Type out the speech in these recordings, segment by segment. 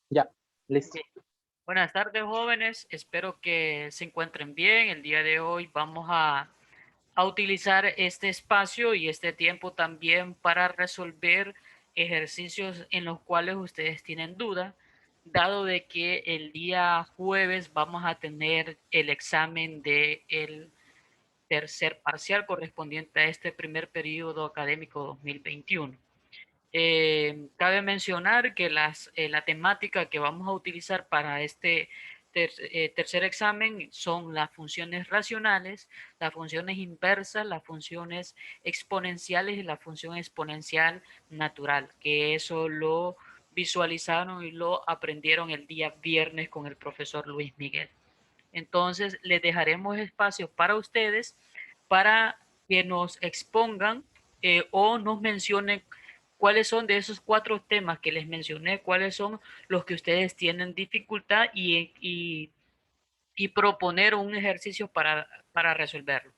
Ya, listo. Bien. Buenas tardes, jóvenes. Espero que se encuentren bien. El día de hoy vamos a utilizar este espacio y este tiempo también para resolver ejercicios en los cuales ustedes tienen duda, dado de que el día jueves vamos a tener el examen de el tercer parcial correspondiente a este primer periodo académico 2021. Cabe mencionar que la temática que vamos a utilizar para este tercer examen son las funciones racionales, las funciones inversas, las funciones exponenciales y la función exponencial natural, que eso lo visualizaron y lo aprendieron el día viernes con el profesor Luis Miguel. Entonces, les dejaremos espacio para ustedes para que nos expongan o nos mencionen cuáles son de esos 4 temas que les mencioné, cuáles son los que ustedes tienen dificultad y proponer un ejercicio para resolverlo.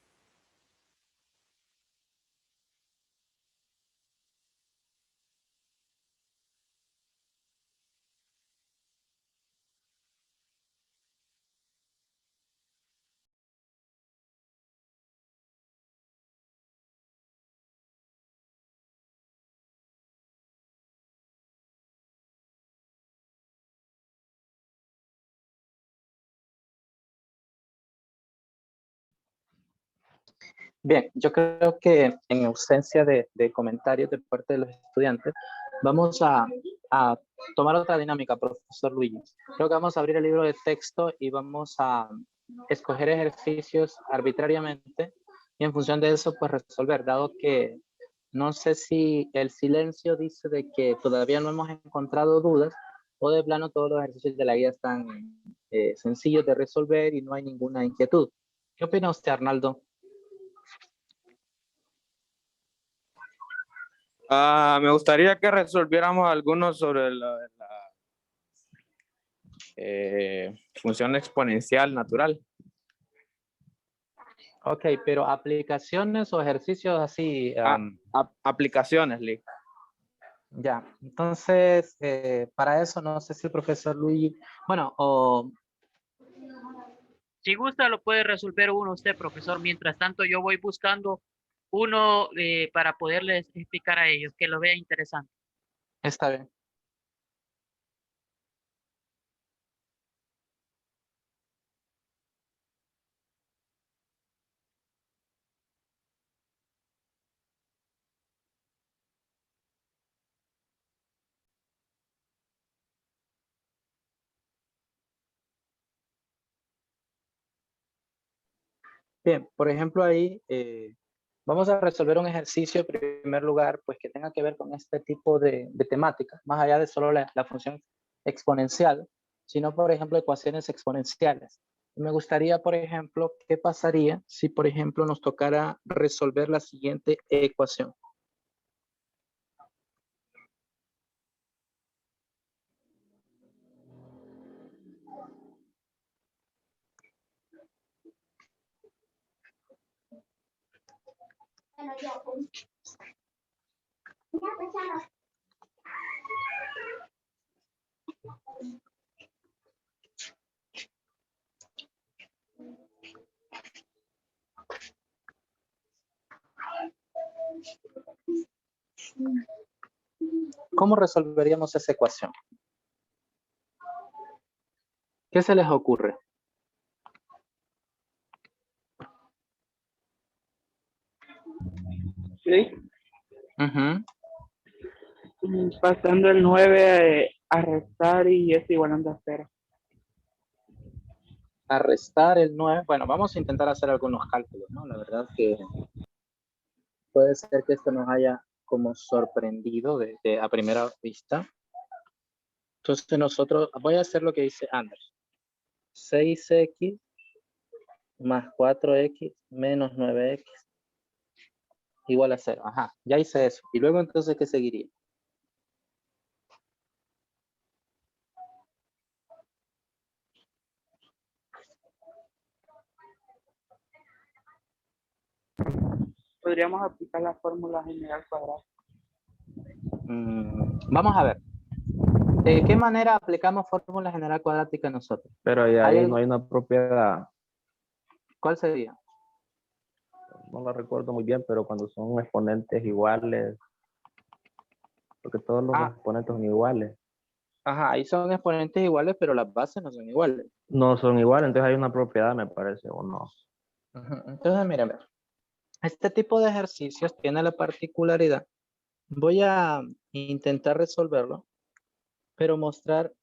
Bien, yo creo que en ausencia de comentarios de parte de los estudiantes, vamos a tomar otra dinámica, profesor Luigi. Creo que vamos a abrir el libro de texto y vamos a escoger ejercicios arbitrariamente y en función de eso, pues resolver, dado que no sé si el silencio dice de que todavía no hemos encontrado dudas o de plano todos los ejercicios de la guía están sencillos de resolver y no hay ninguna inquietud. ¿Qué opina usted, Arnaldo? Me gustaría que resolviéramos algunos sobre la función exponencial natural. Ok, pero aplicaciones o ejercicios así. Aplicaciones, Lee. Ya, entonces, para eso no sé si el profesor Luigi, bueno, o Si gusta, lo puede resolver uno usted, profesor. Mientras tanto, yo voy buscando uno para poderles explicar a ellos, que lo vea interesante. está bien. Bien, por ejemplo, ahí vamos a resolver un ejercicio en primer lugar, pues que tenga que ver con este tipo de temática, más allá de solo la función exponencial, sino, por ejemplo, ecuaciones exponenciales. Me gustaría, por ejemplo, qué pasaría si, por ejemplo, nos tocara resolver la siguiente ecuación. ¿Cómo resolveríamos esa ecuación? ¿Qué se les ocurre? Sí. Uh-huh. Pasando el 9 a restar y es igualando a 0. A restar el 9. Bueno, vamos a intentar hacer algunos cálculos, ¿no? La verdad que puede ser que esto nos haya como sorprendido a primera vista. Entonces nosotros, voy a hacer lo que dice Anders. 6x más 4x menos 9x igual a 0. Ajá, ya hice eso. Y luego entonces, ¿qué seguiría? Podríamos aplicar la fórmula general cuadrada. Vamos a ver. ¿De qué manera aplicamos fórmula general cuadrática nosotros? Pero ahí, ¿Hay no hay una propiedad, ¿Cuál sería? no la recuerdo muy bien, pero cuando son exponentes iguales, porque todos los Ah, exponentes son iguales. ajá, ahí son exponentes iguales, pero las bases no son iguales. No son iguales, entonces hay una propiedad, me parece, o no. Ujú. Entonces, mírame, este tipo de ejercicios tiene la particularidad. Voy a intentar resolverlo, pero mostrar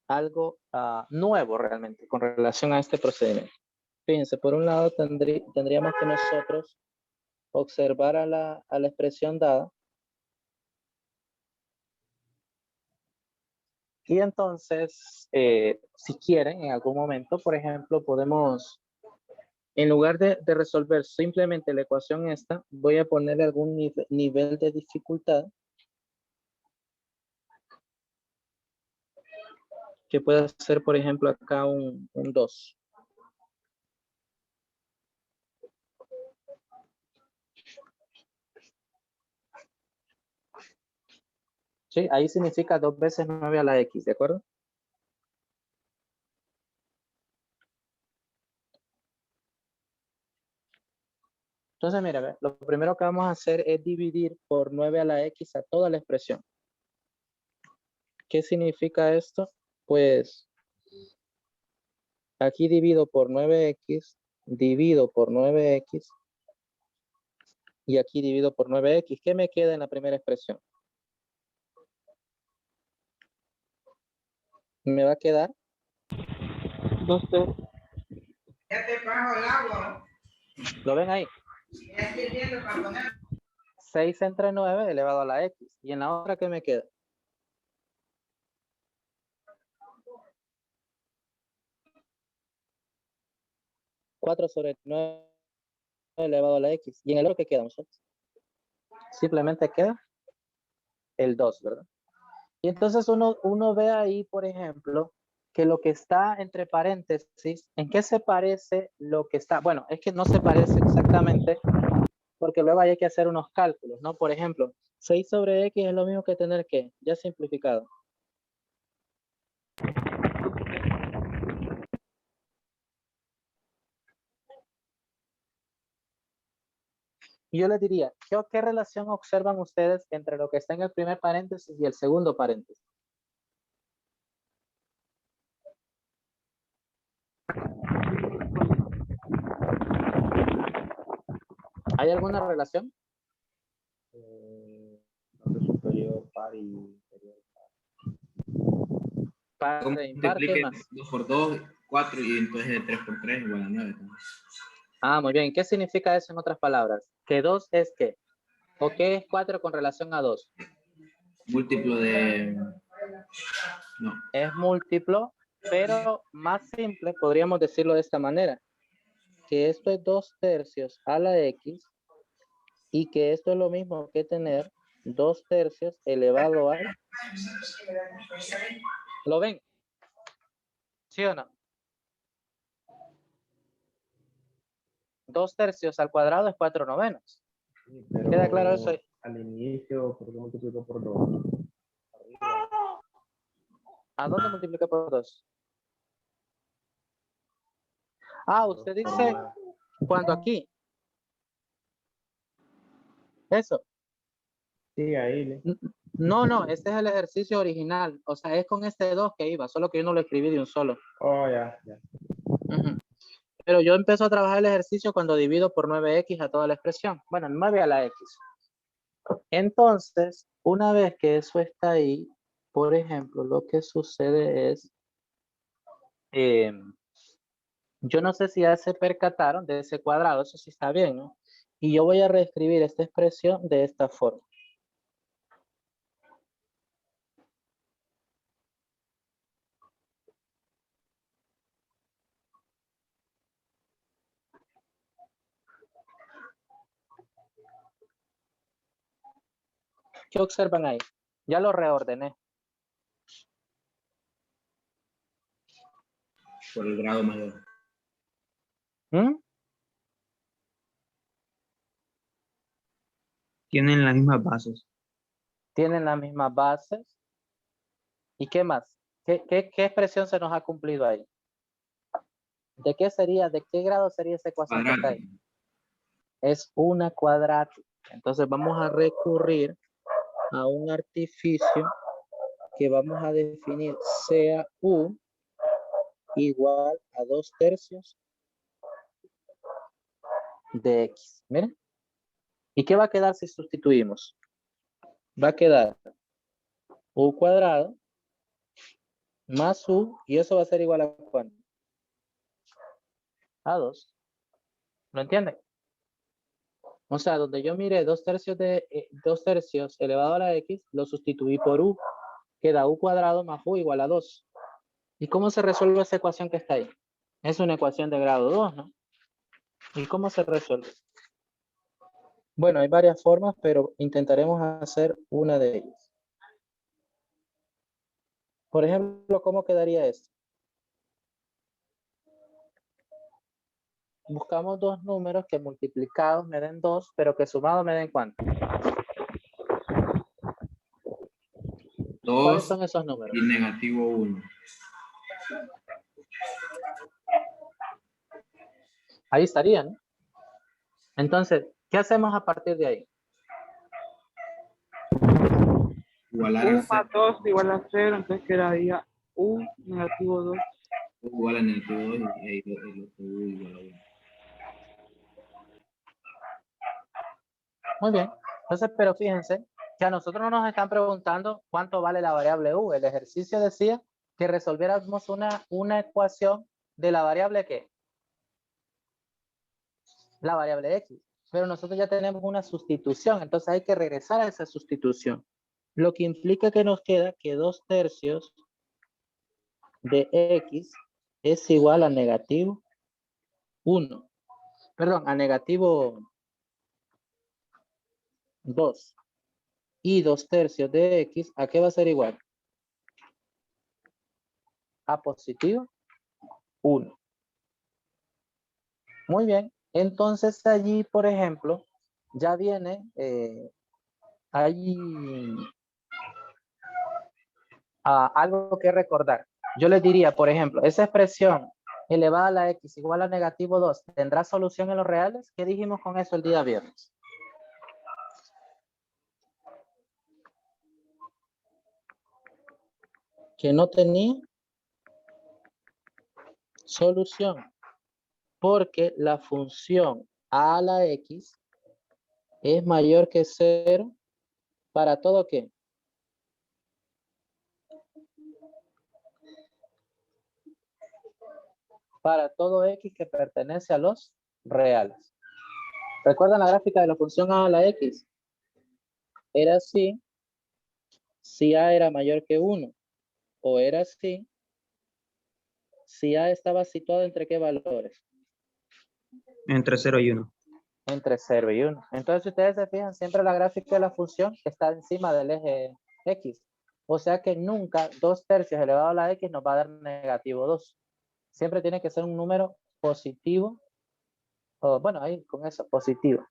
algo nuevo realmente con relación a este procedimiento. Fíjense, por un lado tendríamos que nosotros observar a la expresión dada y entonces, si quieren, en algún momento, por ejemplo, podemos, en lugar de resolver simplemente la ecuación esta, voy a ponerle algún nivel de dificultad que pueda ser, por ejemplo, acá un 2. ¿Sí? Ahí significa 2 veces 9 a la x, ¿de acuerdo? Entonces, mira, ve, lo primero que vamos a hacer es dividir por 9 a la x a toda la expresión. ¿Qué significa esto? Pues aquí divido por 9x, divido por 9x y aquí divido por 9x. ¿Qué me queda en la primera expresión? Me va a quedar 2 tercios. ¿lo ven ahí? 6 entre 9 elevado a la x. ¿Y en la otra qué me queda? ¿4 sobre 9 elevado a la x? ¿Y en el otro qué queda, muchachos? Simplemente queda el 2, ¿verdad? Y entonces uno ve ahí, por ejemplo, que lo que está entre paréntesis, ¿en qué se parece lo que está? Bueno, es que no se parece exactamente, porque luego hay que hacer unos cálculos, ¿no? Por ejemplo, 6 sobre x es lo mismo que tener que, ya simplificado. Y yo les diría, ¿qué relación observan ustedes entre lo que está en el primer paréntesis y el segundo paréntesis? ¿Hay alguna relación? Parte superior, par y inferior. Par e impar, ¿qué Multiplique más? 2 por 2, 4 y entonces 3 por 3 igual a 9. Ah, muy bien. ¿Qué significa eso en otras palabras? Que 2 es ¿qué? ¿O qué es 4 con relación a 2? Múltiplo de... No. Es múltiplo, pero más simple, podríamos decirlo de esta manera, que esto es 2 tercios a la x y que esto es lo mismo que tener 2 tercios elevado al... ¿Lo ven? ¿Sí o no? 2 tercios al cuadrado es 4 novenos. Sí, pero ¿Queda claro eso? al inicio, ¿por qué multiplico por 2? ¿A dónde multiplica por 2? Ah, usted dice cuando aquí. Eso. Sí, ahí. No, no, este es el ejercicio original. O sea, es con este 2 que iba, solo que yo no lo escribí de un solo. Oh, ya. Ujú. Pero yo empiezo a trabajar el ejercicio cuando divido por 9x a toda la expresión. Bueno, 9 a la x. Entonces, una vez que eso está ahí, por ejemplo, lo que sucede es, yo no sé si ya se percataron de ese cuadrado, eso sí está bien, ¿no? Y yo voy a reescribir esta expresión de esta forma. ¿Qué observan ahí? Ya lo reordené. Por el grado mayor. ¿Mm? Tienen las mismas bases. Tienen las mismas bases. ¿Y qué más? ¿Qué expresión se nos ha cumplido ahí? ¿De qué grado sería esa ecuación que está ahí? Cuadrático. Es una cuadrática. Entonces vamos a recurrir a un artificio que vamos a definir sea U igual a 2/3 de X. Miren. ¿Y qué va a quedar si sustituimos? Va a quedar U cuadrado más U, y eso va a ser igual a ¿cuánto? A 2. ¿Lo entienden? O sea, donde yo mire 2/3 elevado a la X, lo sustituí por U. Queda U cuadrado más U igual a 2. ¿Y cómo se resuelve esa ecuación que está ahí? Es una ecuación de grado 2, ¿no? ¿Y cómo se resuelve? Bueno, hay varias formas, pero intentaremos hacer una de ellas. Por ejemplo, ¿cómo quedaría esto? Buscamos dos números que multiplicados me den 2, pero que sumados me den ¿cuánto? ¿Cuáles 2 son esos números? y negativo 1. Ahí estarían. Entonces, ¿qué hacemos a partir de ahí? Igualar U a más 0. 2 igual a 0, entonces quedaría U negativo 2. Igual a negativo 2 y el otro U igual a 1. Muy bien. Entonces, pero fíjense que a nosotros no nos están preguntando cuánto vale la variable U. El ejercicio decía que resolviéramos una ecuación de la variable ¿qué? La variable X. Pero nosotros ya tenemos una sustitución, entonces hay que regresar a esa sustitución. Lo que implica que nos queda que 2/3 de X es igual a negativo 1. Perdón, a negativo 2. Y 2/3 de X, ¿a qué va a ser igual? A positivo 1. Muy bien. Entonces allí, por ejemplo, ya viene allí algo que recordar. Yo les diría, por ejemplo, esa expresión elevada a la X igual a negativo 2, ¿tendrá solución en los reales? ¿Qué dijimos con eso el día viernes? Que no tenía solución, porque la función a la X es mayor que 0 para todo ¿qué? Para todo X que pertenece a los reales. ¿Recuerdan la gráfica de la función a la X? Era así si A era mayor que 1, o era así si A estaba situado entre qué valores? Entre 0 y 1. Entre 0 y 1. Entonces, si ustedes se fijan, siempre la gráfica de la función está encima del eje X. O sea que nunca 2/3 elevado a la X nos va a dar negativo 2. Siempre tiene que ser un número positivo. O, bueno, ahí con eso, positivo.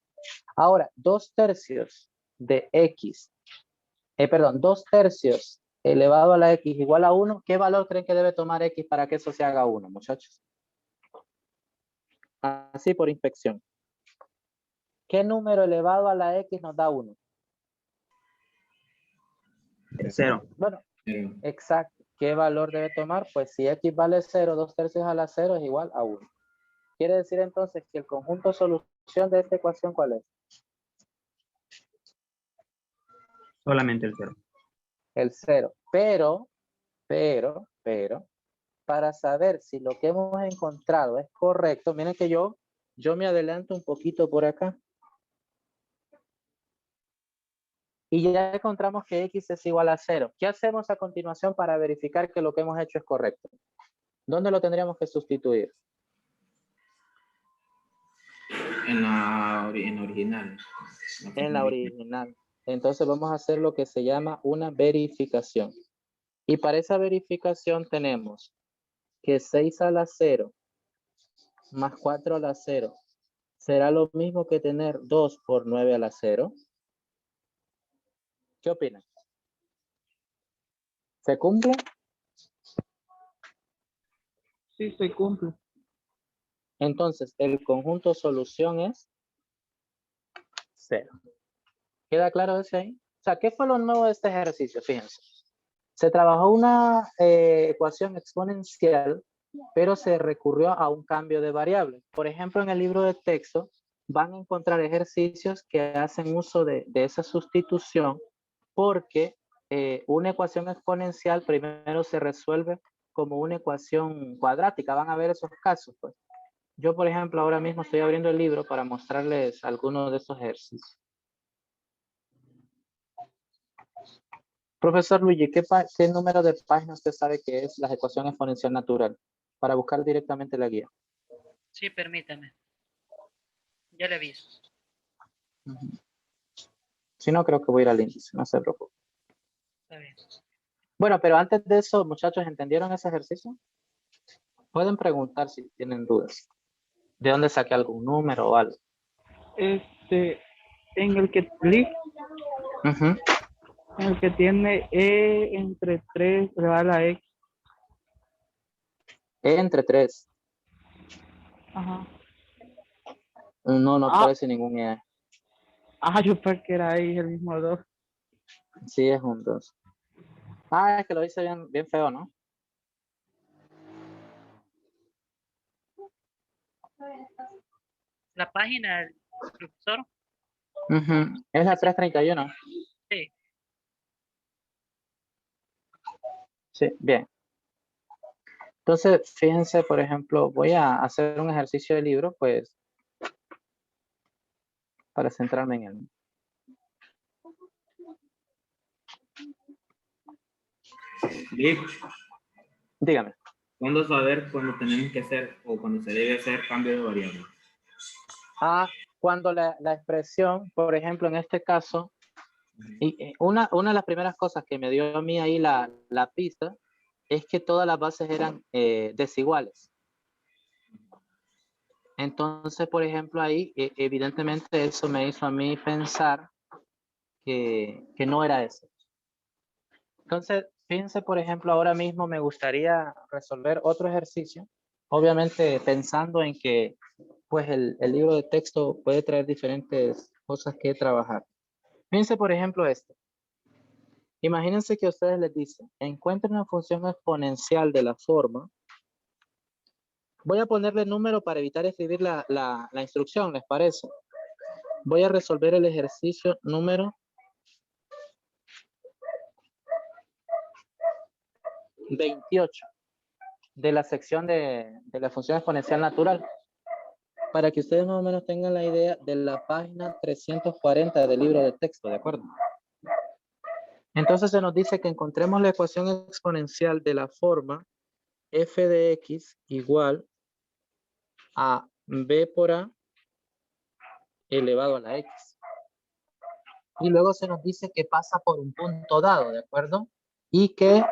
Ahora, 2/3 de X. Perdón, 2/3 elevado a la X igual a 1. ¿Qué valor creen que debe tomar X para que eso se haga 1, muchachos? Así por inspección. ¿Qué número elevado a la X nos da 1? 0. Bueno, exacto. ¿Qué valor debe tomar? Pues si X vale 0, 2/3 a la 0 es igual a 1. Quiere decir entonces que el conjunto solución de esta ecuación, ¿cuál es? Solamente el 0. El 0. Pero, para saber si lo que hemos encontrado es correcto, miren que yo me adelanto un poquito por acá. Y ya encontramos que X es igual a 0. ¿Qué hacemos a continuación para verificar que lo que hemos hecho es correcto? ¿Dónde lo tendríamos que sustituir? En la original. En la original. Entonces vamos a hacer lo que se llama una verificación. Y para esa verificación tenemos que 6 a la 0 más 4 a la 0 será lo mismo que tener 2 por 9 a la 0. ¿Qué opinan? ¿Se cumple? Sí, se cumple. Entonces, el conjunto solución es 0. ¿Queda claro ese ahí? O sea, ¿qué fue lo nuevo de este ejercicio? Fíjense. Se trabajó una ecuación exponencial, pero se recurrió a un cambio de variable. Por ejemplo, en el libro de texto van a encontrar ejercicios que hacen uso de esa sustitución porque una ecuación exponencial primero se resuelve como una ecuación cuadrática. Van a ver esos casos, pues. Yo, por ejemplo, ahora mismo estoy abriendo el libro para mostrarles algunos de esos ejercicios. Profesor Luigi, ¿qué número de páginas usted sabe que es la ecuación exponencial natural? Para buscar directamente la guía. Sí, permítame. Ya le aviso. Si no, creo que voy a ir al índice, no se preocupe. Está bien. Bueno, pero antes de eso, muchachos, ¿entendieron ese ejercicio? Pueden preguntar si tienen dudas. ¿De dónde saqué algún número o algo? En el que clic, Ujú. en el que tiene E entre 3 elevado a la X. E entre 3. Ajá. No Ah. aparece ningún E. Yo pensé que era ahí el mismo 2. Sí, es un 2. Es que lo hice bien feo, ¿no? La página, profesor. Ujú. Es la 331. Sí. Sí, bien. Entonces, fíjense, por ejemplo, voy a hacer un ejercicio de libro, pues, para centrarme en él. Vic, Dígame. ¿cuándo saber cuándo tenemos que hacer o cuándo se debe hacer cambio de variable? Cuando la expresión, por ejemplo, en este caso, y una de las primeras cosas que me dio a mí ahí la pista es que todas las bases eran desiguales. Entonces, por ejemplo, ahí evidentemente eso me hizo a mí pensar que no era eso. Entonces, fíjense, por ejemplo, ahora mismo me gustaría resolver otro ejercicio, obviamente pensando en que pues el libro de texto puede traer diferentes cosas que trabajar. Fíjense, por ejemplo, esto. Imagínense que a ustedes les dicen, encuentren una función exponencial de la forma. Voy a ponerle número para evitar escribir la instrucción, ¿les parece? Voy a resolver el ejercicio número 28 de la sección de la función exponencial natural. Para que ustedes más o menos tengan la idea de la página 340 del libro de texto, ¿de acuerdo? Entonces se nos dice que encontremos la ecuación exponencial de la forma f de x igual a b por a elevado a la x. Y luego se nos dice que pasa por un punto dado, ¿de acuerdo? Y que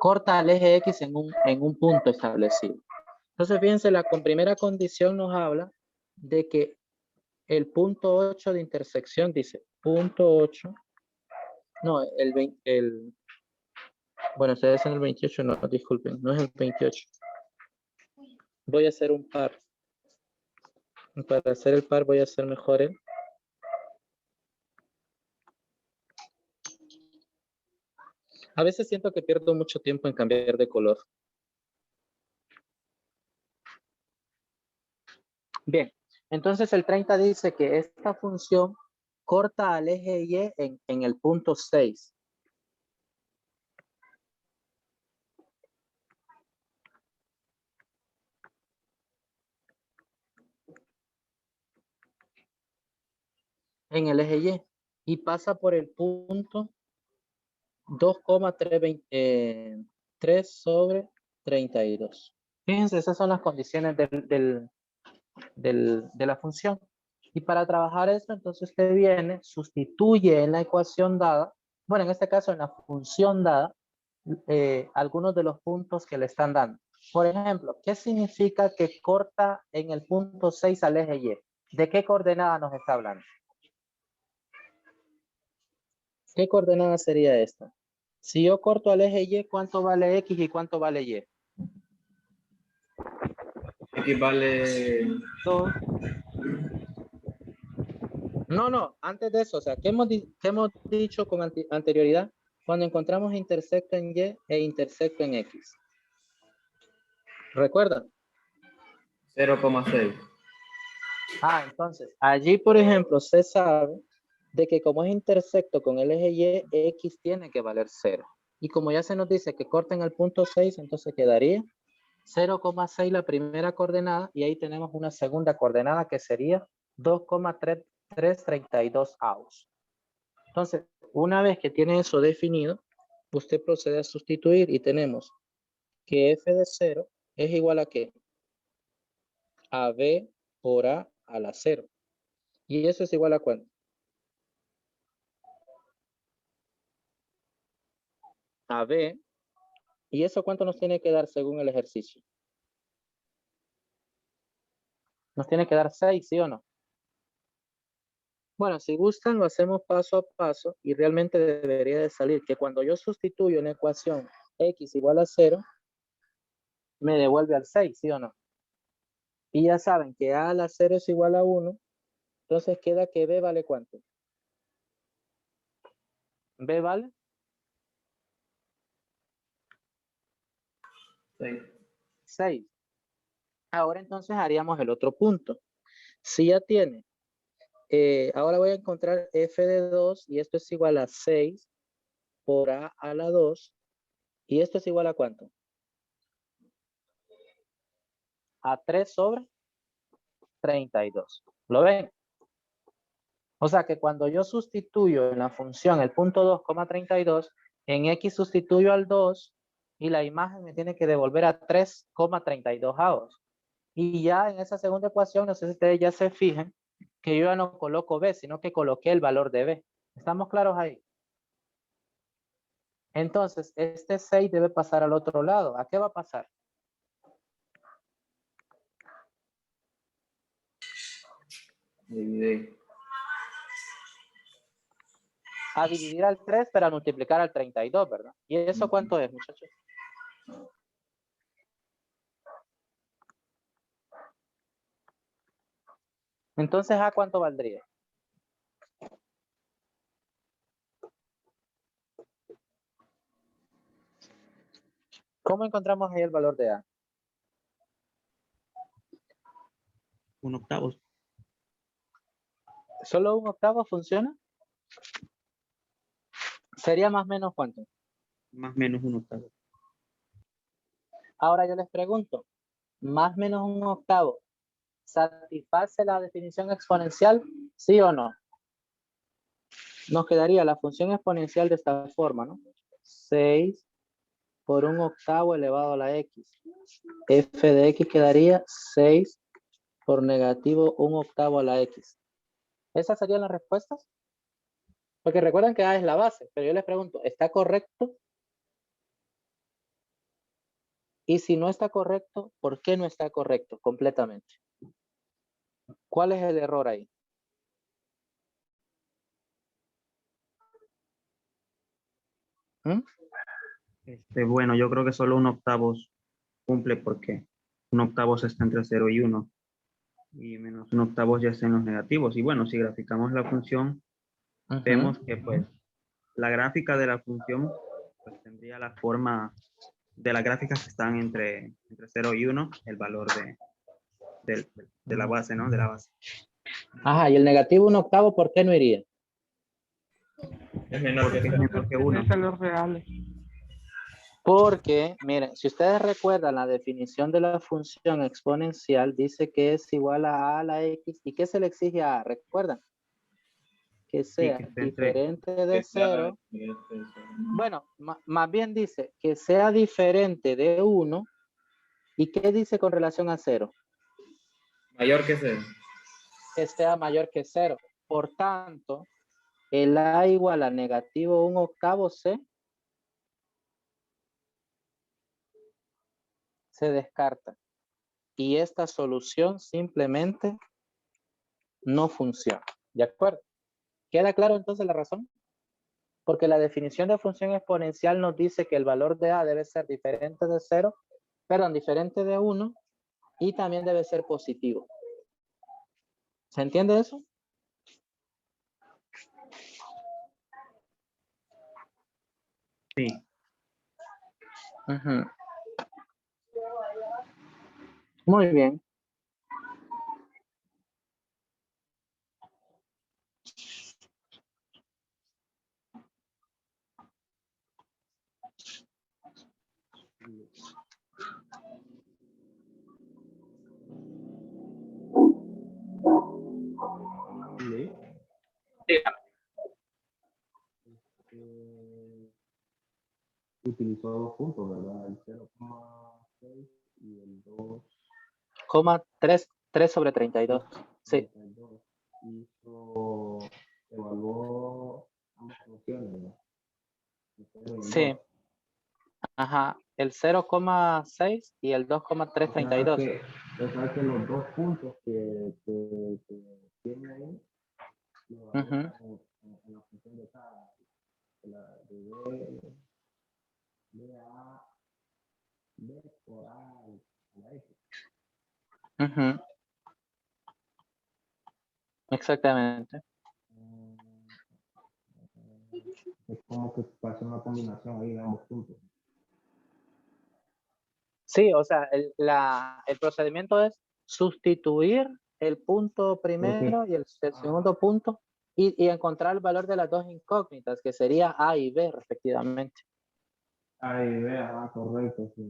corta al eje x en un punto establecido. Entonces, fíjense, la primera condición nos habla de que el punto 8 de intersección dice punto 8. No, bueno, ustedes en el 28, no, disculpen, no es el 28. Voy a hacer un par. Para hacer el par voy a hacer mejor el. A veces siento que pierdo mucho tiempo en cambiar de color. Bien, entonces el 30 dice que esta función corta al eje Y en el punto 6. En el eje Y. Y pasa por el punto 2,3 sobre 32. Fíjense, esas son las condiciones de la función. Y para trabajar esto, entonces usted viene, sustituye en la ecuación dada, bueno, en este caso en la función dada, algunos de los puntos que le están dando. Por ejemplo, ¿qué significa que corta en el punto 6 al eje Y? ¿De qué coordenada nos está hablando? ¿Qué coordenada sería esta? Si yo corto al eje Y, ¿cuánto vale X y cuánto vale Y? X vale 2. No, antes de eso, o sea, ¿qué hemos dicho con anterioridad? Cuando encontramos intersecto en Y e intersecto en X. ¿Recuerdan? 0,6. Entonces, allí, por ejemplo, se sabe de que como es intersecto con el eje Y, X tiene que valer 0. Y como ya se nos dice que corten el punto 6, entonces quedaría 0,6 la primera coordenada, y ahí tenemos una segunda coordenada que sería 2,332 avos. Entonces, una vez que tiene eso definido, usted procede a sustituir y tenemos que f de 0 es igual a ¿qué? A b por a la 0. ¿Y eso es igual a cuánto? A b. ¿Y eso cuánto nos tiene que dar según el ejercicio? Nos tiene que dar 6, ¿sí o no? Bueno, si gustan, lo hacemos paso a paso y realmente debería de salir que cuando yo sustituyo en la ecuación x igual a 0, me devuelve al 6, ¿sí o no? Y ya saben que a la 0 es igual a 1, entonces queda que b vale ¿cuánto? B vale 6. Ahora entonces haríamos el otro punto. Si ya tiene, ahora voy a encontrar f de 2 y esto es igual a 6 por a la 2. ¿Y esto es igual a cuánto? A 3 sobre 32. ¿Lo ven? O sea que cuando yo sustituyo en la función el punto 2,32, en x sustituyo al 2 y la imagen me tiene que devolver a 3,32 avos. Y ya en esa segunda ecuación, no sé si ustedes ya se fijan, que yo ya no coloco b, sino que coloqué el valor de b. ¿Estamos claros ahí? Entonces, este 6 debe pasar al otro lado. ¿A qué va a pasar? Divide. A dividir al 3, pero a multiplicar al 32, ¿verdad? ¿Y eso cuánto es, muchachos? Entonces, ¿a cuánto valdría? ¿Cómo encontramos ahí el valor de a? 1/8. ¿Solo 1/8 funciona? ¿Sería más o menos cuánto? Más o menos 1/8. Ahora yo les pregunto, ¿más o menos 1/8 satisface la definición exponencial? ¿Sí o no? Nos quedaría la función exponencial de esta forma, ¿no? 6 por 1/8 elevado a la x. F de x quedaría 6 por negativo 1/8 a la x. ¿Esas serían las respuestas? Porque recuerden que A es la base, pero yo les pregunto, ¿está correcto? Y si no está correcto, ¿por qué no está correcto completamente? ¿Cuál es el error ahí? ¿Mm? Bueno, yo creo que solo 1/8 cumple porque 1/8 está entre 0 y 1. Y menos 1/8 ya está en los negativos. Y bueno, si graficamos la función, vemos que pues la gráfica de la función pues tendría la forma de las gráficas que están entre 0 y 1, el valor de la base, ¿no? De la base. Ajá, y el negativo 1/8, ¿por qué no iría? Es menor que Porque es 0. menor que 1. Tiene los reales. Porque, miren, si ustedes recuerdan la definición de la función exponencial, dice que es igual a la x. ¿Y qué se le exige a A? ¿Recuerdan? Que sea que esté diferente de Que sea 0. diferente de 0. Bueno, más bien dice que sea diferente de 1. ¿Y qué dice con relación a 0? Mayor que 0. Que sea mayor que 0. Por tanto, el a igual a negativo 1/8 se descarta. Y esta solución simplemente no funciona. ¿De acuerdo? ¿Queda claro entonces la razón? Porque la definición de función exponencial nos dice que el valor de a debe ser diferente de 0, perdón, diferente de 1 y también debe ser positivo. ¿Se entiende eso? Sí. Ujú. Muy bien. Sí. Dígame. Utilizó 2 puntos, ¿verdad? El 0,6 y el 2. 3 sobre 32. Sí. 32. Evaluó ambas funciones, ¿verdad? El 0 y el Sí. 2. Ajá. El 0,6 y el 2,332. O sea que los 2 puntos que tiene ahí, lo evaluó en la función de cada, de B a B por A a la X. Ujú. Exactamente. Es como que pasa una combinación ahí de ambos puntos. Sí, o sea, el procedimiento es sustituir el punto primero y el segundo punto y encontrar el valor de las dos incógnitas, que sería A y B respectivamente. A y B, correcto, sí.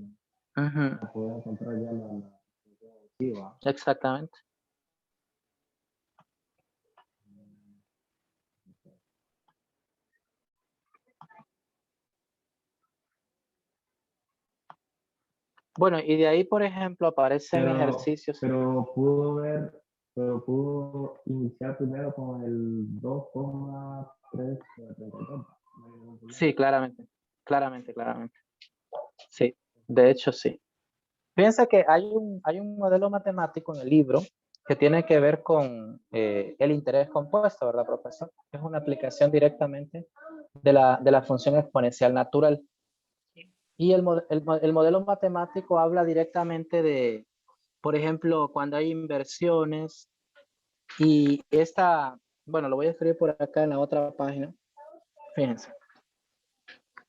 Ujú. Para poder encontrar ya la función adhesiva. Exactamente. Bueno, y de ahí, por ejemplo, aparecen ejercicios. Pero pudo iniciar primero con el 2,332. Sí, claramente. Sí, de hecho sí. Piensa que hay un modelo matemático en el libro que tiene que ver con el interés compuesto, ¿verdad, profesor? Es una aplicación directamente de la función exponencial natural. Y el modelo matemático habla directamente de, por ejemplo, cuando hay inversiones y bueno, lo voy a escribir por acá en la otra página. Fíjense.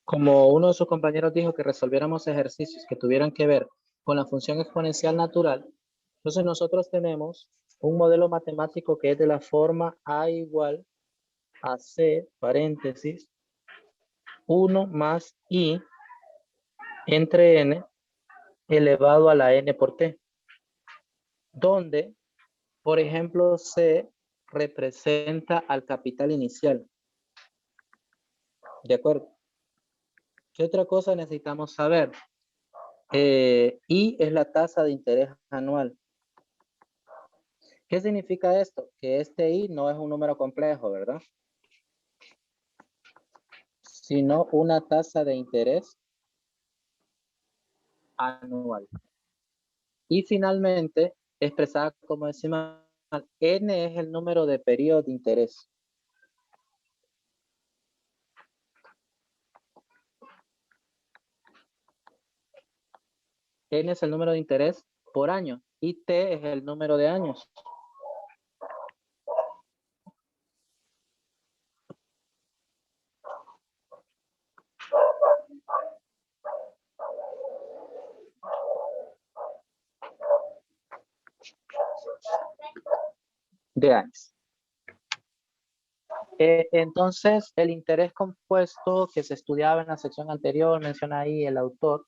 Como uno de sus compañeros dijo que resolviéramos ejercicios que tuvieran que ver con la función exponencial natural, entonces nosotros tenemos un modelo matemático que es de la forma A igual a C, paréntesis, 1 más I entre N elevado a la N por T, donde, por ejemplo, C representa al capital inicial. ¿De acuerdo? ¿Qué otra cosa necesitamos saber? I es la tasa de interés anual. ¿Qué significa esto? Que este I no es un número complejo, ¿verdad? Sino una tasa de interés anual. Y finalmente, expresada como decimal, N es el número de periodo de interés. N es el número de interés por año y T es el número de años. De años. Entonces, el interés compuesto que se estudiaba en la sección anterior, menciona ahí el autor,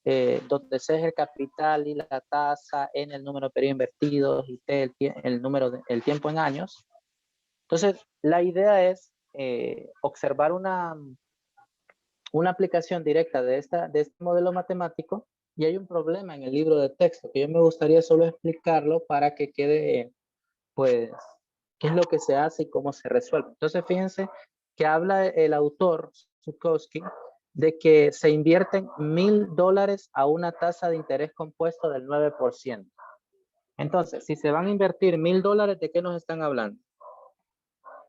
donde C es el capital y la tasa, N el número de periodos invertidos y T el tiempo en años. Entonces, la idea es observar una aplicación directa de este modelo matemático, y hay un problema en el libro de texto que yo me gustaría solo explicarlo para que quede, pues, qué es lo que se hace y cómo se resuelve. Entonces, fíjense que habla el autor, Zukowski, de que se invierten $1,000 a una tasa de interés compuesto del 9%. Entonces, si se van a invertir $1,000, ¿de qué nos están hablando?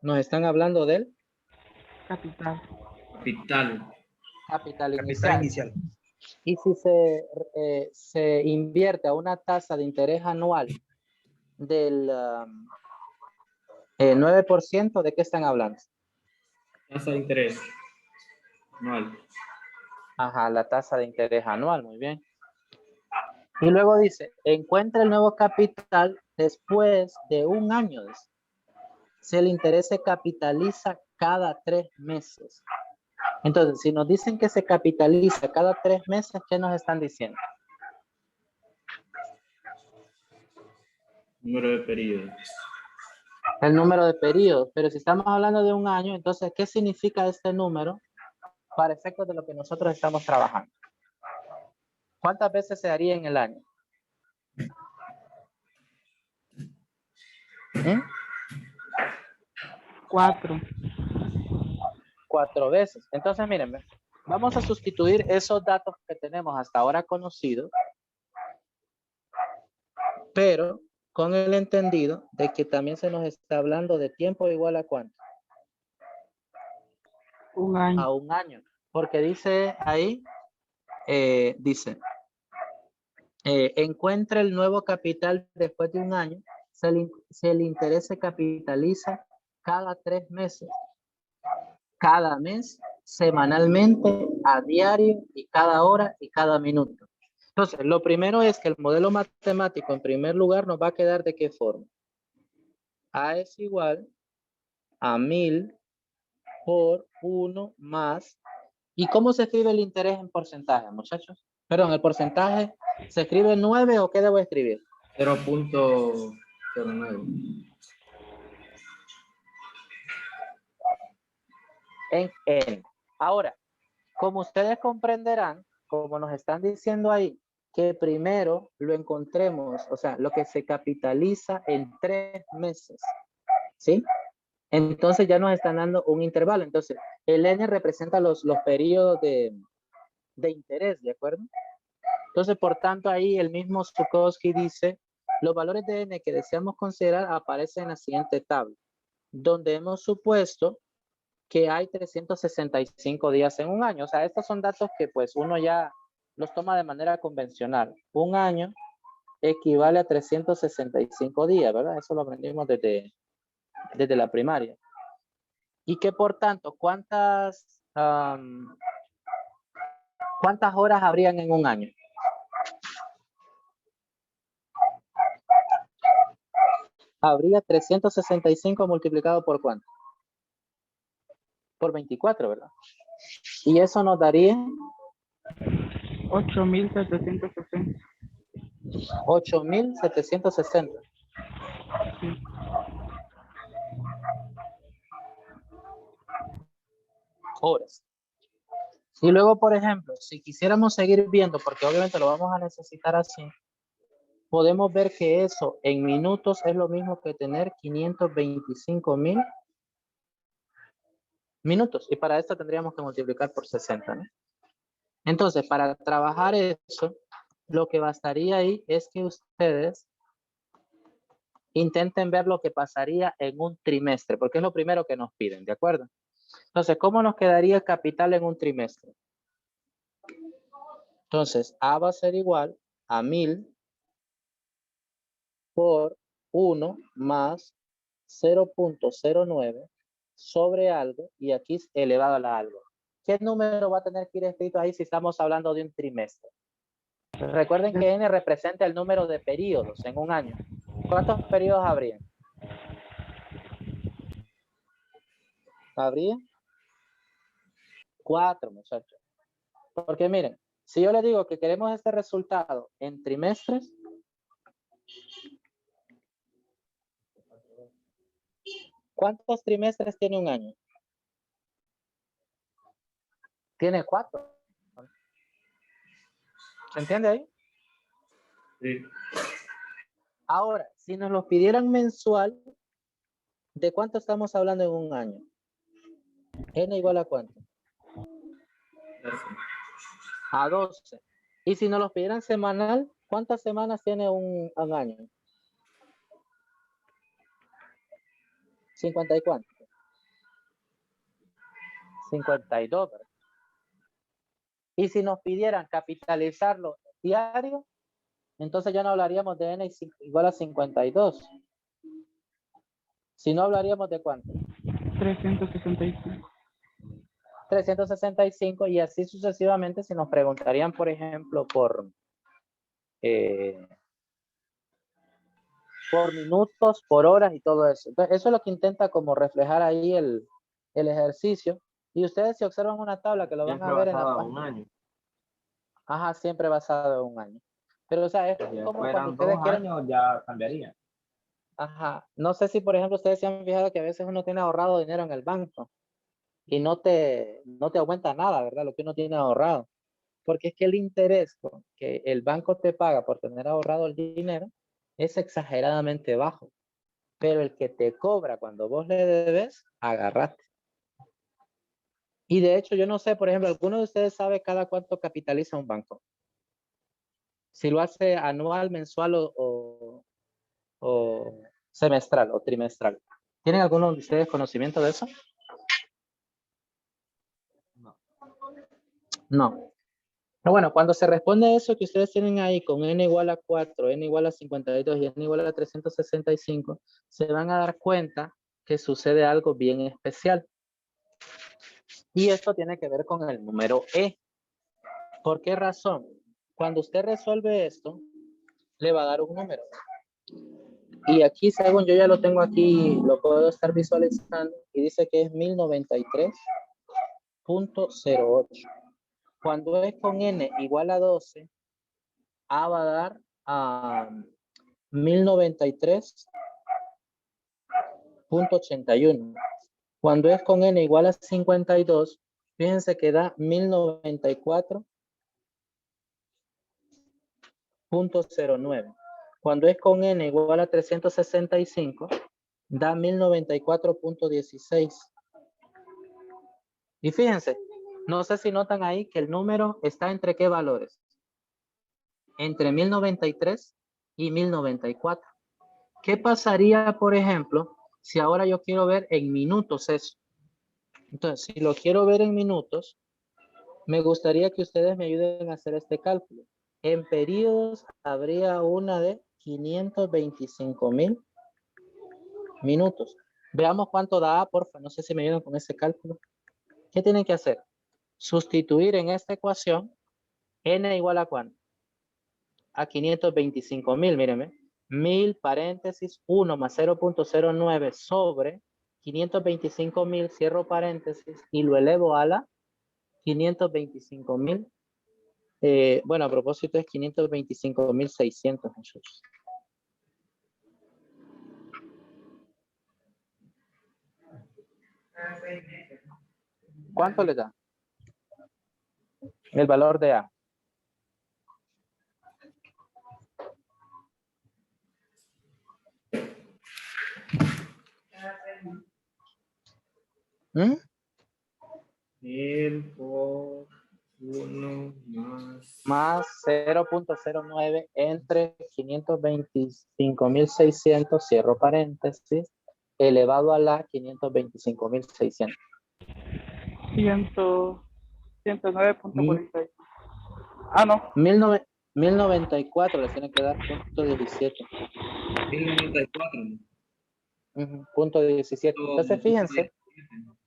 Nos están hablando del Capital. Capital. Capital Capital inicial. inicial. Y si se invierte a una tasa de interés anual del 9%, ¿de qué están hablando? Tasa de interés. Anual. Ajá, la tasa de interés anual, muy bien. Y luego dice, encuentra el nuevo capital después de un año. Si el interés se capitaliza cada 3 meses. Entonces, si nos dicen que se capitaliza cada 3 meses, ¿qué nos están diciendo? Número de periodos. El número de periodos. Pero si estamos hablando de un año, entonces, ¿qué significa este número para efectos de lo que nosotros estamos trabajando? ¿Cuántas veces se haría en el año? ¿Mm? 4. 4 veces. Entonces, miren, vamos a sustituir esos datos que tenemos hasta ahora conocidos, pero con el entendido de que también se nos está hablando de tiempo igual a ¿cuánto? Un año. A un año. Porque dice ahí, encuentra el nuevo capital después de un año, si el interés se capitaliza cada 3 meses. Cada mes, semanalmente, a diario, y cada hora y cada minuto. Entonces, lo primero es que el modelo matemático, en primer lugar, nos va a quedar de qué forma. A es igual a 1000 por 1 más. ¿Y cómo se escribe el interés en porcentaje, muchachos? Perdón, el porcentaje, ¿se escribe 9 o qué debo escribir? 0.09. En N. Ahora, como ustedes comprenderán, como nos están diciendo ahí, que primero lo encontremos, o sea, lo que se capitaliza en 3 meses, ¿sí? Entonces ya nos están dando un intervalo. Entonces, el N representa los periodos de interés, ¿de acuerdo? Entonces, por tanto, ahí el mismo Zukovsky dice, los valores de N que deseamos considerar aparecen en la siguiente tabla, donde hemos supuesto que hay 365 días en un año. O sea, estos son datos que pues uno ya los toma de manera convencional. Un año equivale a 365 días, ¿verdad? Eso lo aprendimos desde la primaria. Y que por tanto, ¿cuántas horas habrían en un año? Habría 365 multiplicado por ¿cuánto? Por 24, ¿verdad? Y eso nos daría 8.760. 8.760. Sí. Horas. Y luego, por ejemplo, si quisiéramos seguir viendo, porque obviamente lo vamos a necesitar así, podemos ver que eso en minutos es lo mismo que tener 525.000 minutos. Y para esto tendríamos que multiplicar por 60, ¿no? Entonces, para trabajar eso, lo que bastaría ahí es que ustedes intenten ver lo que pasaría en un trimestre, porque es lo primero que nos piden, ¿de acuerdo? Entonces, ¿cómo nos quedaría el capital en un trimestre? Entonces, A va a ser igual a 1000 por 1 más 0.09 sobre algo, y aquí es elevado a la algo. ¿Qué número va a tener que ir escrito ahí si estamos hablando de un trimestre? Recuerden que N representa el número de periodos en un año. ¿Cuántos periodos habría? ¿Habría? 4, muchachos. Porque miren, si yo les digo que queremos este resultado en trimestres, ¿cuántos trimestres tiene un año? Tiene 4. ¿Se entiende ahí? Sí. Ahora, si nos lo pidieran mensual, ¿de cuánto estamos hablando en un año? N igual a ¿cuánto? 12. A 12. Y si nos lo pidieran semanal, ¿cuántas semanas tiene un año? 50 y cuánto. 52, ¿verdad? Y si nos pidieran capitalizarlo diario, entonces ya no hablaríamos de n igual a 52. Si no, hablaríamos de ¿cuánto? 365. 365 y así sucesivamente. Si nos preguntarían, por ejemplo, por minutos, por horas y todo eso. Entonces, eso es lo que intenta como reflejar ahí el ejercicio. Y ustedes si observan una tabla que lo van a ver en la basado en página. un año. Ajá, siempre basado en un año. Pero, o sea, es Si como fueran cuando ustedes 2 quieren. años ya cambiaría. Ajá. No sé si, por ejemplo, ustedes se han fijado que a veces uno tiene ahorrado dinero en el banco y no te aumenta nada, ¿verdad? Lo que uno tiene ahorrado. Porque es que el interés que el banco te paga por tener ahorrado el dinero es exageradamente bajo. Pero el que te cobra cuando vos le debes, agarrate. Y de hecho, yo no sé, por ejemplo, ¿alguno de ustedes sabe cada cuánto capitaliza un banco? Si lo hace anual, mensual o semestral o trimestral. ¿Tienen alguno de ustedes conocimiento de eso? No. Pero bueno, cuando se responde eso que ustedes tienen ahí con n igual a 4, n igual a 52 y n igual a 365, se van a dar cuenta que sucede algo bien especial. Y esto tiene que ver con el número E. ¿Por qué razón? Cuando usted resuelve esto, le va a dar un número. Y aquí, según yo ya lo tengo aquí, lo puedo estar visualizando, y dice que es 1093.08. Cuando es con n igual a 12, A va a dar a 1093.81. Cuando es con n igual a 52, fíjense que da 1094.09. Cuando es con n igual a 365, da 1094.16. Y fíjense, no sé si notan ahí que el número está entre qué valores. Entre 1093 y 1094. ¿Qué pasaría, por ejemplo, si ahora yo quiero ver en minutos eso? Entonces, si lo quiero ver en minutos, me gustaría que ustedes me ayuden a hacer este cálculo. En periodos habría una de 525,000 minutos. Veamos cuánto da, porfa. No sé si me ayudan con ese cálculo. ¿Qué tienen que hacer? Sustituir en esta ecuación n igual a ¿cuánto? A 525,000, mírenme. 1000 paréntesis 1 más 0.09 sobre 525,000, cierro paréntesis y lo elevo a la 525,000. Bueno, a propósito es 525,600, muchachos. ¿Cuánto le da? El valor de A. ¿Mm? 1000 por 1 más... Más 0.09 entre 525,600, cierro paréntesis, elevado a la 525,600. 109.46. Ah, no. 1094 les tiene que dar punto 17. 1094, ¿no? Punto 17. Entonces, fíjense, 17.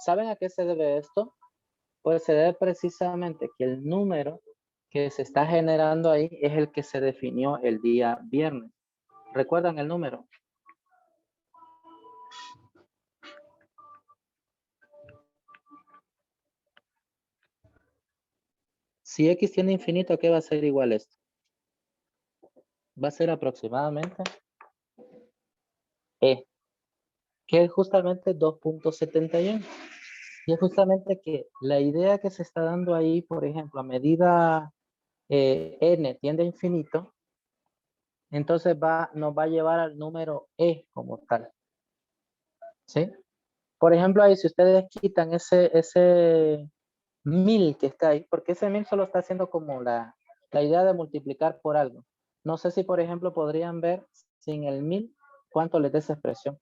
¿saben a qué se debe esto? Pues se debe precisamente que el número que se está generando ahí es el que se definió el día viernes. ¿Recuerdan el número? Si x tiene infinito, ¿qué va a ser igual a esto? Va a ser aproximadamente E, que es justamente 2.71. Y es justamente que la idea que se está dando ahí, por ejemplo, a medida n tiende a infinito, entonces nos va a llevar al número E como tal. ¿Sí? Por ejemplo, ahí si ustedes quitan ese 1000 que está ahí, porque ese 1000 solo está haciendo como la idea de multiplicar por algo. No sé si, por ejemplo, podrían ver sin el 1000 cuánto les da esa expresión.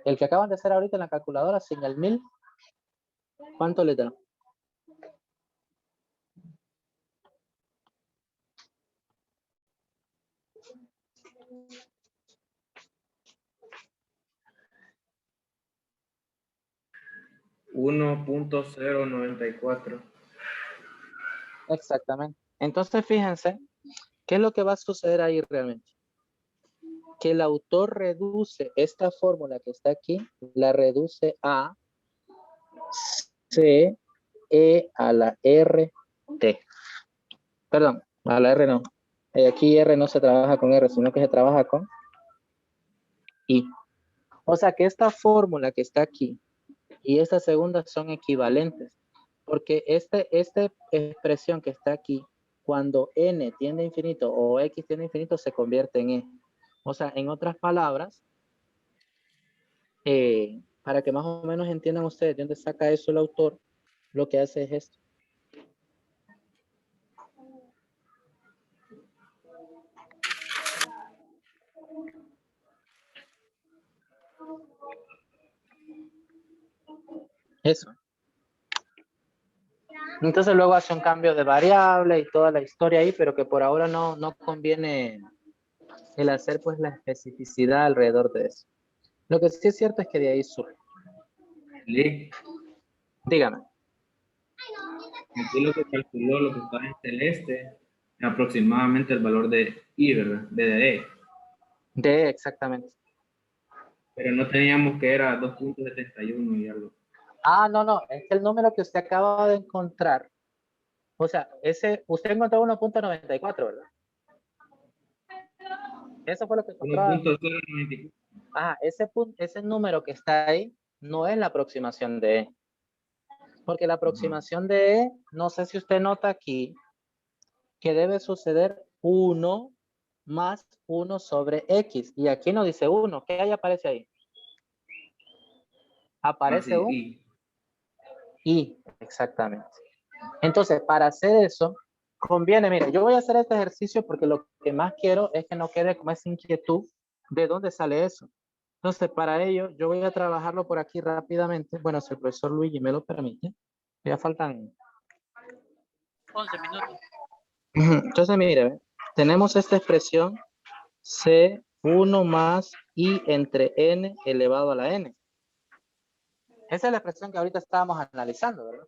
El que acaban de hacer ahorita en la calculadora sin el 1000, ¿cuánto le da? $1.094. Exactamente. Entonces, fíjense, ¿qué es lo que va a suceder ahí realmente? Que el autor reduce esta fórmula que está aquí, la reduce a C, E a la R, T. Perdón, a la R no. Aquí R no se trabaja con R, sino que se trabaja con I. O sea que esta fórmula que está aquí y esta segunda son equivalentes. Porque esta expresión que está aquí, cuando n tiende a infinito o x tiende a infinito, se convierte en e. O sea, en otras palabras, para que más o menos entiendan ustedes de dónde saca eso el autor, lo que hace es esto. Eso. Entonces luego hace un cambio de variable y toda la historia ahí, pero que por ahora no conviene el hacer pues la especificidad alrededor de eso. Lo que sí es cierto es que de ahí surge. Lick, Dígame. aquí lo que calculó, lo que está en celeste, aproximadamente el valor de I, ¿verdad? De E. De exactamente. Pero no teníamos que era 2.71 y algo. Ah, no, es que el número que usted acaba de encontrar, o sea, usted encontró 1.94, ¿verdad? Eso fue lo que encontró. 1.094. Ah, ese número que está ahí no es la aproximación de E. Porque la aproximación de E, no sé si usted nota aquí, que debe suceder 1 más 1 sobre X. Y aquí no dice 1. ¿Qué ahí aparece ahí? Aparece un I, exactamente. Entonces, para hacer eso, conviene, mire, yo voy a hacer este ejercicio porque lo que más quiero es que no quede como esa inquietud de dónde sale eso. Entonces, para ello, yo voy a trabajarlo por aquí rápidamente. Bueno, si el profesor Luigi me lo permite. Ya faltan 11 minutos. Entonces, mire, tenemos esta expresión C1 más I entre N elevado a la N. Esa es la expresión que ahorita estábamos analizando, ¿verdad?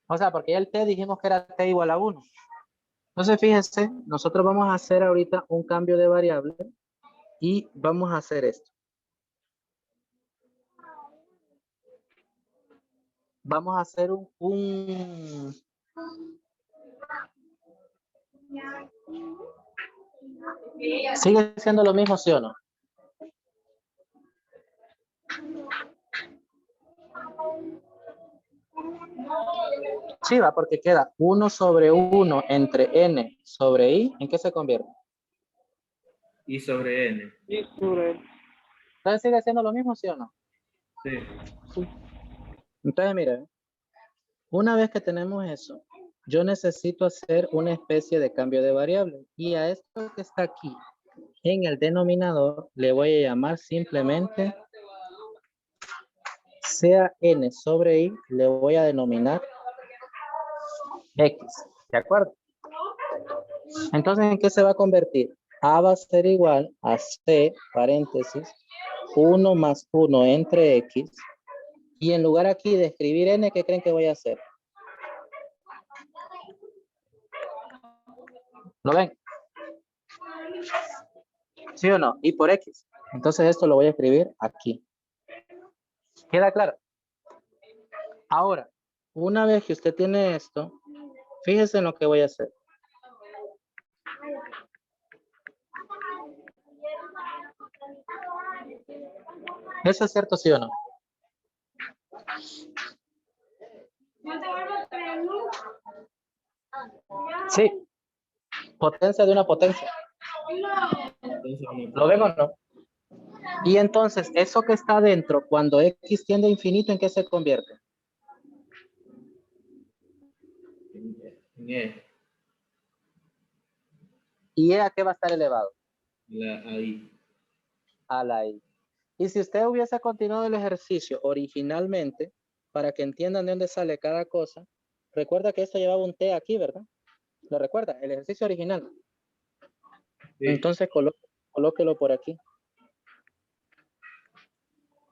O sea, porque ya el T dijimos que era T igual a 1. Entonces, fíjense, nosotros vamos a hacer ahorita un cambio de variable y vamos a hacer esto. Vamos a hacer ¿Sigue siendo lo mismo, sí o no? Sí, va, porque queda 1 sobre 1 entre N sobre I. ¿En qué se convierte? I sobre N. Y sobre él. Entonces, ¿sigue siendo lo mismo, sí o no? Sí. Entonces, mire, una vez que tenemos eso, yo necesito hacer una especie de cambio de variable. Y a esto que está aquí, en el denominador, le voy a llamar simplemente sea n sobre i, le voy a denominar x. ¿De acuerdo? Entonces, ¿en qué se va a convertir? A va a ser igual a c, paréntesis, 1 más 1 entre x. Y en lugar aquí de escribir n, ¿qué creen que voy a hacer? ¿Lo ven? ¿Sí o no? Y por x. Entonces esto lo voy a escribir aquí. ¿Queda claro? Ahora, una vez que usted tiene esto, fíjese en lo que voy a hacer. ¿Eso es cierto, sí o no? Sí. Potencia de una potencia. ¿Lo ven o no? Y entonces, eso que está adentro, cuando x tiende a infinito, ¿en qué se convierte? En E. ¿Y a qué va a estar elevado? Ahí. A la i. Y si usted hubiese continuado el ejercicio originalmente, para que entiendan de dónde sale cada cosa, recuerda que esto llevaba un T aquí, ¿verdad? ¿Lo recuerda? El ejercicio original. Sí. Entonces colóquelo por aquí.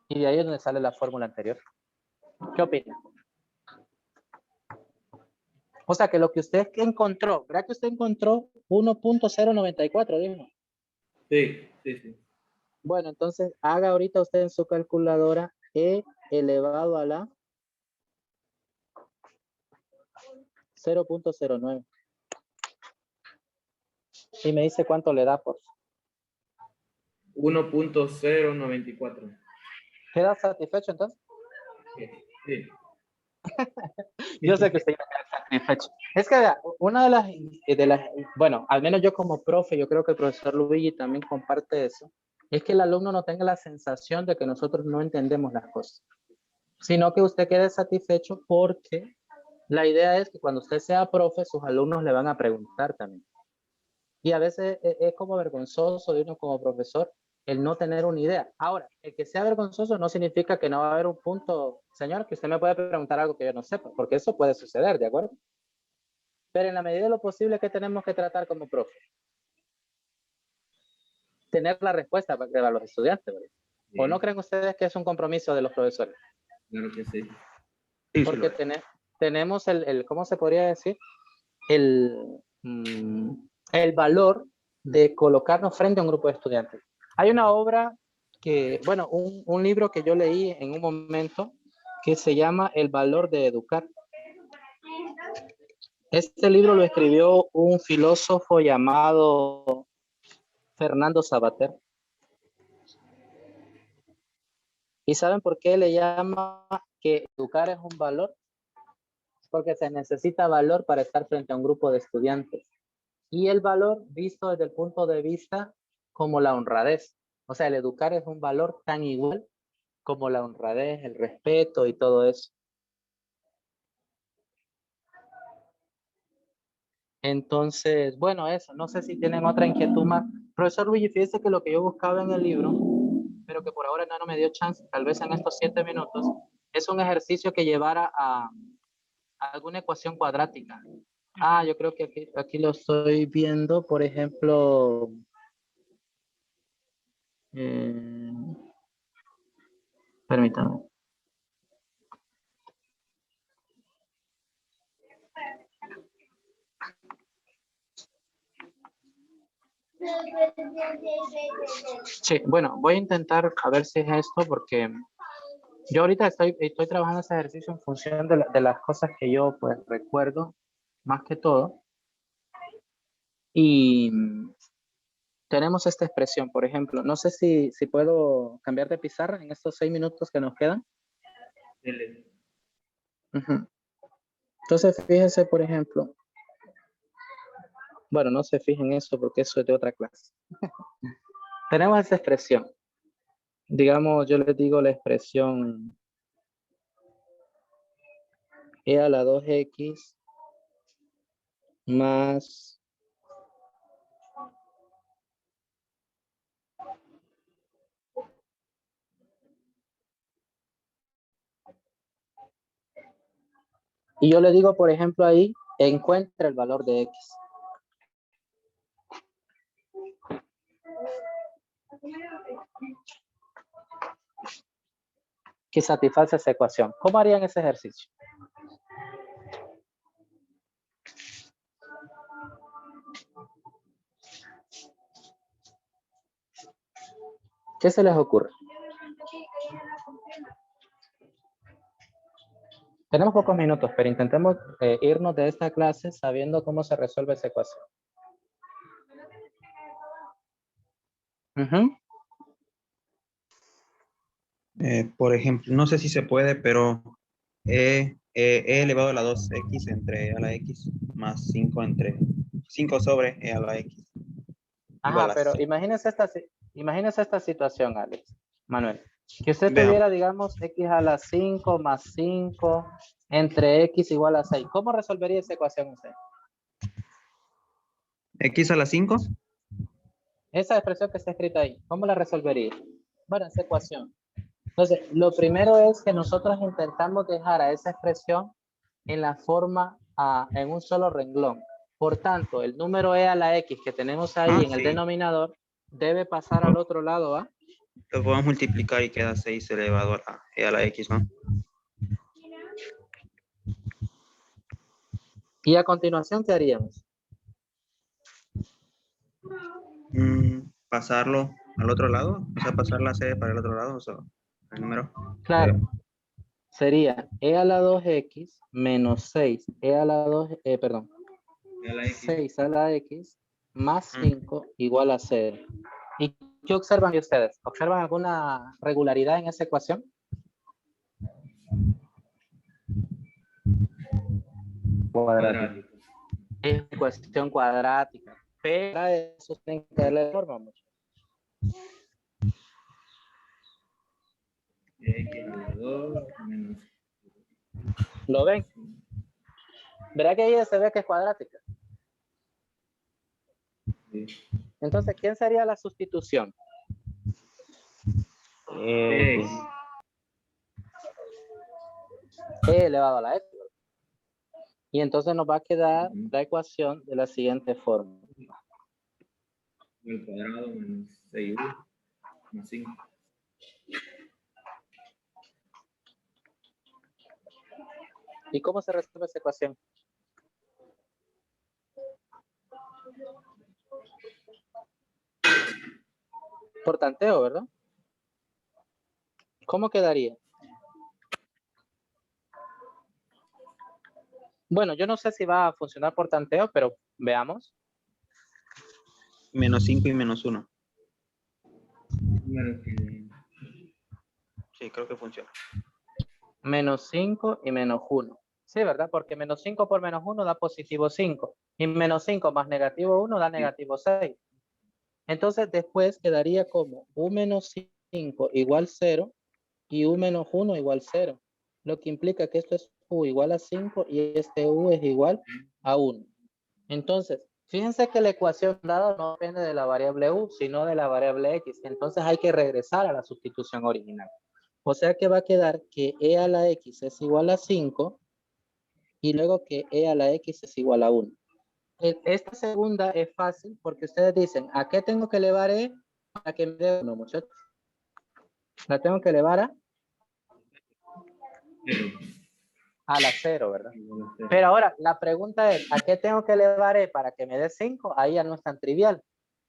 Y de ahí es donde sale la fórmula anterior. ¿Qué opina? O sea que lo que usted encontró, ¿verdad que usted encontró 1.094, dijo? Sí, sí, sí. Bueno, entonces haga ahorita usted en su calculadora E elevado a la 0.09. Y me dice cuánto le da, por favor. 1.094. ¿Queda satisfecho entonces? Sí. Yo sé que usted iba a quedar satisfecho. Es que vea, una de las, bueno, al menos yo como profe, yo creo que el profesor Luigi también comparte eso, es que el alumno no tenga la sensación de que nosotros no entendemos las cosas, sino que usted quede satisfecho porque la idea es que cuando usted sea profe, sus alumnos le van a preguntar también. Y a veces es como vergonzoso de uno como profesor el no tener una idea. Ahora, el que sea vergonzoso no significa que no va a haber un punto, señor, que usted me puede preguntar algo que yo no sepa, porque eso puede suceder, ¿de acuerdo? Pero en la medida de lo posible, ¿qué tenemos que tratar como profe? Tener la respuesta para los estudiantes, ¿verdad? Sí. ¿O no creen ustedes que es un compromiso de los profesores? Claro que sí. Sí, Porque sí lo es. tenemos ¿cómo se podría decir? El valor de colocarnos frente a un grupo de estudiantes. Hay una obra que, bueno, un libro que yo leí en un momento que se llama El valor de educar. Este libro lo escribió un filósofo llamado Fernando Savater. ¿Y saben por qué le llama que educar es un valor? Porque se necesita valor para estar frente a un grupo de estudiantes. Y el valor visto desde el punto de vista como la honradez. O sea, el educar es un valor tan igual como la honradez, el respeto y todo eso. Entonces, bueno, eso. No sé si tienen otra inquietud más. Profesor Luigi, fíjese que lo que yo buscaba en el libro, pero que por ahora no me dio chance, tal vez en estos 7 minutos, es un ejercicio que llevara a alguna ecuación cuadrática. Ah, yo creo que aquí lo estoy viendo, por ejemplo, permítame. Sí, bueno, voy a intentar a ver si es esto, porque yo ahorita estoy trabajando ese ejercicio en función de las cosas que yo pues recuerdo, más que todo. Y tenemos esta expresión, por ejemplo, no sé si puedo cambiar de pizarra en estos 6 minutos que nos quedan. Entonces, fíjense, por ejemplo, bueno, no se fijen eso porque eso es de otra clase. Tenemos esta expresión. Digamos, yo les digo la expresión e a la 2x más y yo le digo, por ejemplo, ahí, encuentra el valor de x. Que satisface esa ecuación. ¿Cómo harían ese ejercicio? ¿Qué se les ocurre? Tenemos pocos minutos, pero intentemos irnos de esta clase sabiendo cómo se resuelve esa ecuación. Por ejemplo, no sé si se puede, pero e elevado a la 2x entre e a la x más 5 entre 5 sobre e a la x. Ajá, pero C. imagínese esta situación, Alex, Manuel. Que usted Veamos. tuviera, digamos, x a la 5 más 5 entre x igual a 6. ¿Cómo resolvería esa ecuación usted? X a la 5. Esa expresión que está escrita ahí, ¿cómo la resolvería? Bueno, esa ecuación. Entonces, lo primero es que nosotros intentamos dejar a esa expresión en la forma en un solo renglón. Por tanto, el número e a la x que tenemos ahí en el denominador debe pasar al otro lado, ¿va? Lo podemos multiplicar y queda 6 elevado a la e a la x, ¿no? Y a continuación, ¿qué haríamos? Pasarlo al otro lado, o sea, pasar la c para el otro lado, o sea, el número. Claro, sería e a la 2x menos 6, e a la 2, perdón, E a la X. 6 a la x más 5 igual a 0. ¿Y qué observan ustedes? ¿Observan alguna regularidad en esa ecuación? Cuadrático. Es ecuación cuadrática, pero a eso tienen que darle forma mucho. X a la 2 menos. ¿Lo ven? ¿Verdad que ahí se ve que es cuadrática? Sí. Entonces, ¿quién sería la sustitución? X. E elevado a la x. Y entonces nos va a quedar la ecuación de la siguiente forma. Al cuadrado menos 6u más 5. ¿Y cómo se resuelve esa ecuación? Por tanteo, ¿verdad? ¿Cómo quedaría? Bueno, yo no sé si va a funcionar por tanteo, pero veamos. Menos 5 y menos 1. Número que Sí, creo que funciona. Menos 5 y menos 1. Sí, ¿verdad? Porque menos 5 por menos 1 da positivo 5. Y menos 5 más negativo 1 da negativo 6. Entonces, después quedaría como u menos 5 igual 0 y u menos 1 igual 0. Lo que implica que esto es u igual a 5 y este u es igual a 1. Entonces, fíjense que la ecuación dada no depende de la variable u, sino de la variable x. Entonces hay que regresar a la sustitución original. O sea que va a quedar que e a la x es igual a 5 y luego que e a la x es igual a 1. Esta segunda es fácil porque ustedes dicen, ¿a qué tengo que elevar e para que me dé 1, muchachos? La tengo que elevar a la 0, ¿verdad? Pero ahora, la pregunta es, ¿a qué tengo que elevar e para que me dé 5? Ahí ya no es tan trivial.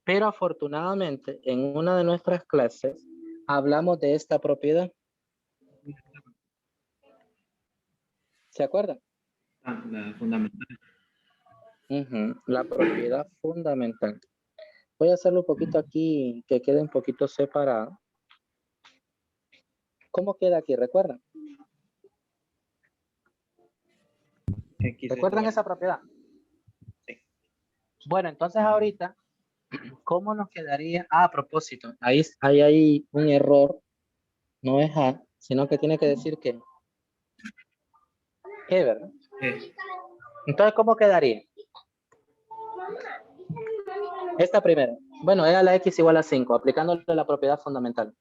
Pero afortunadamente, en una de nuestras clases, hablamos de esta propiedad. ¿Se acuerdan? la fundamental. La propiedad fundamental. Voy a hacerlo un poquito aquí, que quede un poquito separado. ¿Cómo queda aquí? ¿Recuerdan? ¿Recuerdan esa propiedad? Sí. Bueno, entonces ahorita, ¿cómo nos quedaría? Ah, a propósito, ahí hay un error. No es a, sino que tiene que decir que. ¿Qué, verdad? Entonces, ¿cómo quedaría? Esta primera. Bueno, e a la x igual a 5, aplicándole la propiedad fundamental.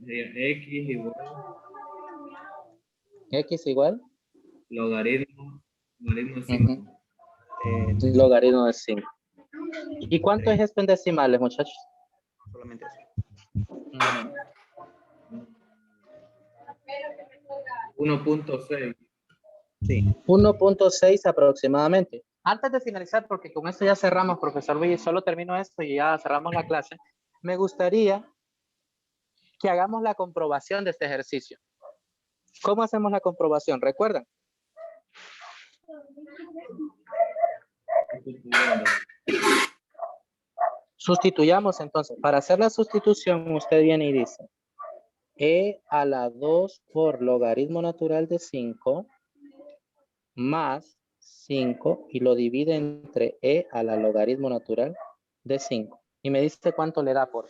X igual X igual. logaritmo 5. Logaritmo de 5. ¿Y cuánto es esto en decimales, muchachos? Solamente eso. 1.6. Sí. 1.6 aproximadamente. Antes de finalizar, porque con esto ya cerramos, profesor Luis, solo termino esto y ya cerramos la clase. Me gustaría que hagamos la comprobación de este ejercicio. ¿Cómo hacemos la comprobación? ¿Recuerdan? Sustituyamos entonces. Para hacer la sustitución, usted viene y dice e a la 2 por logaritmo natural de 5 más 5 y lo divide entre e a la logaritmo natural de 5. Y me dice cuánto le da por.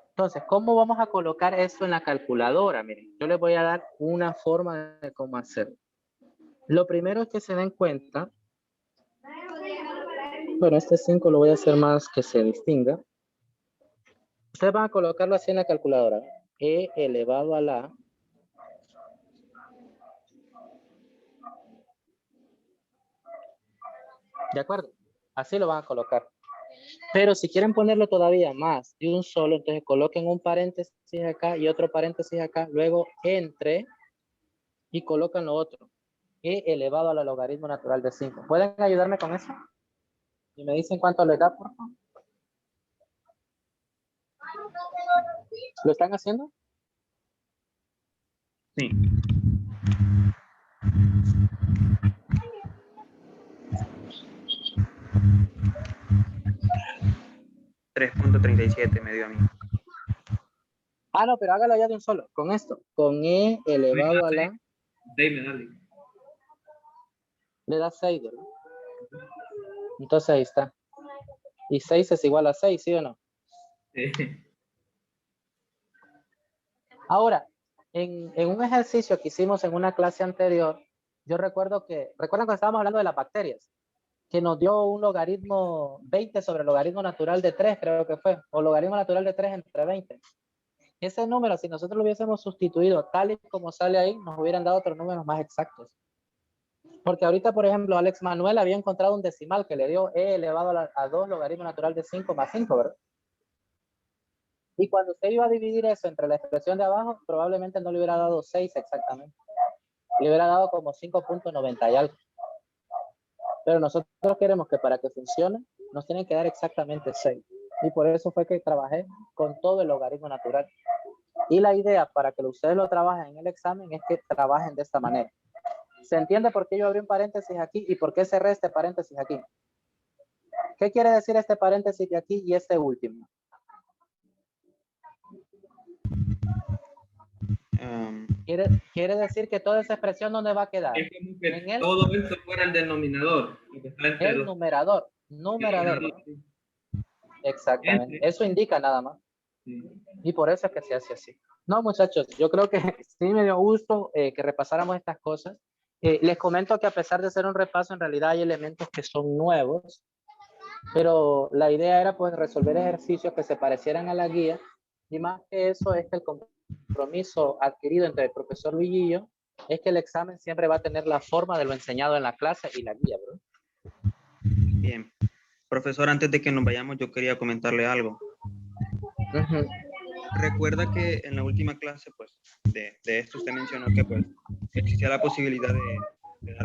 Entonces, ¿cómo vamos a colocar esto en la calculadora? Miren, yo les voy a dar una forma de cómo hacerlo. Lo primero es que se den cuenta. Bueno, este 5 lo voy a hacer más que se distinga. Ustedes van a colocarlo así en la calculadora. E elevado a la... ¿De acuerdo? Así lo van a colocar. Pero si quieren ponerlo todavía más de un solo, entonces coloquen un paréntesis acá y otro paréntesis acá, luego entre y colocan lo otro. E elevado a la logaritmo natural de 5. ¿Pueden ayudarme con eso? Y me dicen cuánto les da, por favor. ¿Lo están haciendo? Sí. $3.37 me dio a mí. Ah, no, pero hágalo ya de un solo, con esto. Con E elevado a la... Dame, dale. Le da 6, ¿verdad? Entonces ahí está. Y 6 es igual a 6, ¿sí o no? Sí. Ahora, en un ejercicio que hicimos en una clase anterior, yo recuerdo que, ¿recuerdan cuando estábamos hablando de las bacterias? Que nos dio un logaritmo 20 sobre el logaritmo natural de 3, creo que fue, o logaritmo natural de 3 entre 20. Ese número, si nosotros lo hubiésemos sustituido tal y como sale ahí, nos hubieran dado otros números más exactos. Porque ahorita, por ejemplo, Alex Manuel había encontrado un decimal que le dio e elevado a 2 logaritmo natural de 5 más 5, ¿verdad? Y cuando usted iba a dividir eso entre la expresión de abajo, probablemente no le hubiera dado 6 exactamente. Le hubiera dado como 5.90 y algo. Pero nosotros queremos que para que funcione, nos tienen que dar exactamente 6. Y por eso fue que trabajé con todo el logaritmo natural. Y la idea para que ustedes lo trabajen en el examen es que trabajen de esta manera. ¿Se entiende por qué yo abrí un paréntesis aquí y por qué cerré este paréntesis aquí? ¿Qué quiere decir este paréntesis de aquí y este último? Quiere decir que toda esa expresión, ¿dónde va a quedar? Es como que En todo esto fuera el denominador. Lo que está entre el los- numerador. Numerador, ¿no? Exactamente. Eso indica nada más. Sí. Y por eso es que se hace así. No, muchachos, yo creo que sí me dio gusto que repasáramos estas cosas. Les comento que a pesar de ser un repaso, en realidad hay elementos que son nuevos, pero la idea era pues resolver ejercicios que se parecieran a la guía, y más que eso es que el compromiso adquirido entre el profesor Luis y yo es que el examen siempre va a tener la forma de lo enseñado en la clase y la guía, ¿verdad? Bien. Profesor, antes de que nos vayamos, yo quería comentarle algo. Recuerda que en la última clase, pues, de esto usted mencionó que, pues, existía la posibilidad